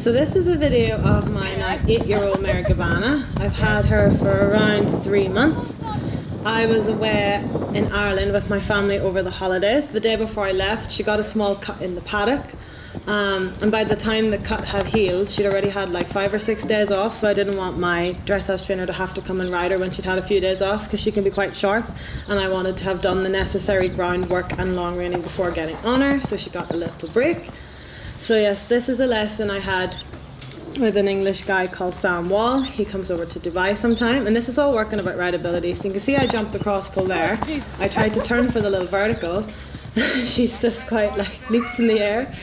So this is a video of my now 8-year-old mare Gabbana. I've had her for around 3 months. I was away in Ireland with my family over the holidays. The day before I left, she got a small cut in the paddock. And by the time the cut had healed, she'd already had like 5 or 6 days off, so I didn't want my dressage trainer to have to come and ride her when she'd had a few days off, because she can be quite sharp, and I wanted to have done the necessary groundwork and long reining before getting on her, so she got a little break. So yes, this is a lesson I had with an English guy called Sam Wall. He comes over to Dubai sometime, and this is all working about rideability. So you can see I jumped the cross pull there. I tried to turn for the little vertical. She's just quite like leaps in the air.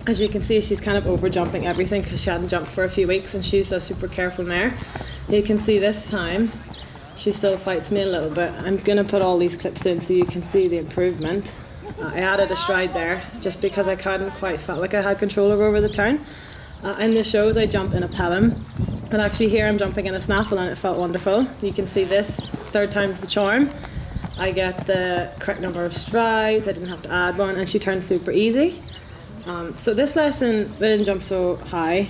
As you can see, she's kind of over jumping everything because she hadn't jumped for a few weeks, and she's a super careful mare. You can see this time she still fights me a little bit. I'm going to put all these clips in so you can see the improvement. I added a stride there just because I hadn't quite felt like I had control over the turn. In the shows I jump in APEMAN, and actually here I'm jumping in a snaffle and it felt wonderful. You can see this, 3rd time's the charm. I get the correct number of strides, I didn't have to add one, and she turned super easy. So this lesson, we didn't jump so high,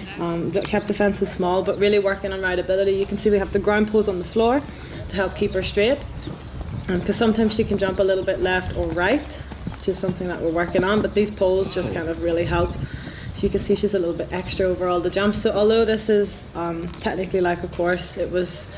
kept the fences small, but really working on rideability. You can see we have the ground poles on the floor to help keep her straight, because sometimes she can jump a little bit left or right, which is something that we're working on, but these poles just kind of really help. So you can see she's a little bit extra over all the jumps. So although this is technically like a course, it was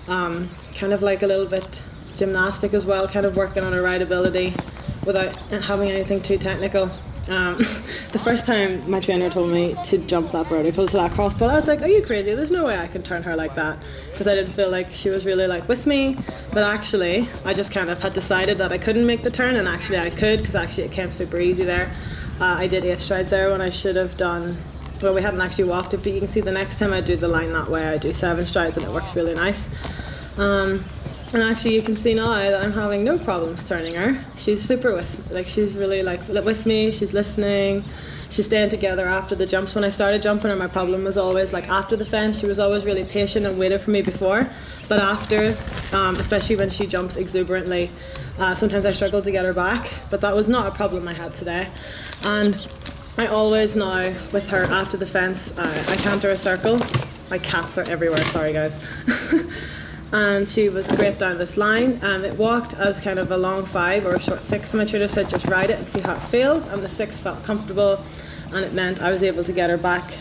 kind of like a little bit gymnastic as well, kind of working on her rideability without having anything too technical. The first time my trainer told me to jump that vertical to that cross pull, I was like, are you crazy? There's no way I can turn her like that, because I didn't feel like she was really like with me. But actually I just kind of had decided that I couldn't make the turn, and actually I could, because actually it came super easy there. I did 8 strides there when I should have done, well, we hadn't actually walked it, but you can see the next time I do the line that way I do 7 strides and it works really nice. And actually you can see now that I'm having no problems turning her. She's super she's really like with me, she's listening, she's staying together after the jumps. When I started jumping her, my problem was always like after the fence, she was always really patient and waited for me before, but after, especially when she jumps exuberantly, sometimes I struggled to get her back, but that was not a problem I had today. And I always now, with her after the fence, I canter a circle. My cats are everywhere, sorry guys. And she was great down this line, and it walked as kind of a long 5 or a short 6, so my trainer said just ride it and see how it feels, and the 6 felt comfortable, and it meant I was able to get her back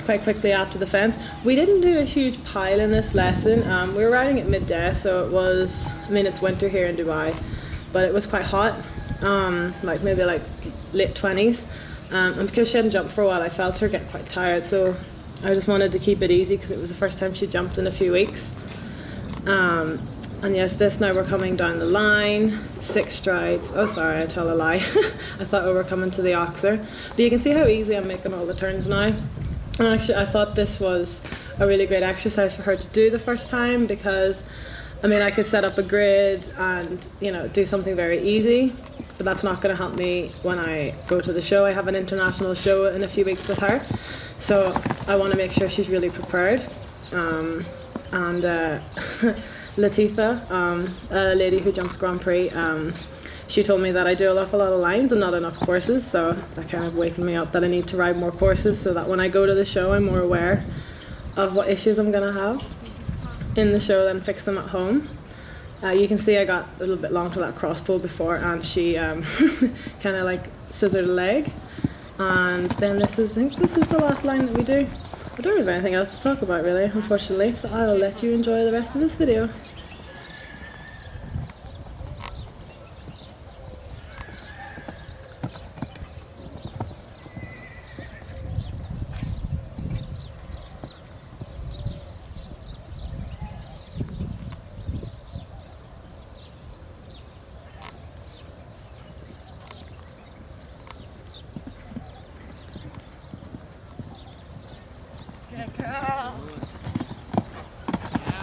quite quickly after the fence. We didn't do a huge pile in this lesson. We were riding at midday, so it was, I mean it's winter here in Dubai, but it was quite hot, like maybe like late 20s, and because she hadn't jumped for a while I felt her get quite tired, so I just wanted to keep it easy because it was the first time she jumped in a few weeks. And yes, this now we're coming down the line, 6 strides. Oh sorry, I tell a lie. I thought we were coming to the oxer. But you can see how easy I'm making all the turns now. And actually I thought this was a really great exercise for her to do the first time, because I mean I could set up a grid and do something very easy, but that's not going to help me when I go to the show. I have an international show in a few weeks with her, so I want to make sure she's really prepared. And Latifa, a lady who jumps Grand Prix, she told me that I do an awful lot of lines and not enough courses, so that kind of waking me up that I need to ride more courses, so that when I go to the show I'm more aware of what issues I'm going to have in the show and fix them at home. You can see I got a little bit long to that cross pull before, and she kind of like scissored a leg. And then I think this is the last line that we do. I don't have anything else to talk about really, unfortunately, so I will let you enjoy the rest of this video. Yeah,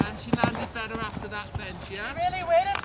and she landed better after that bench, yeah? Really waited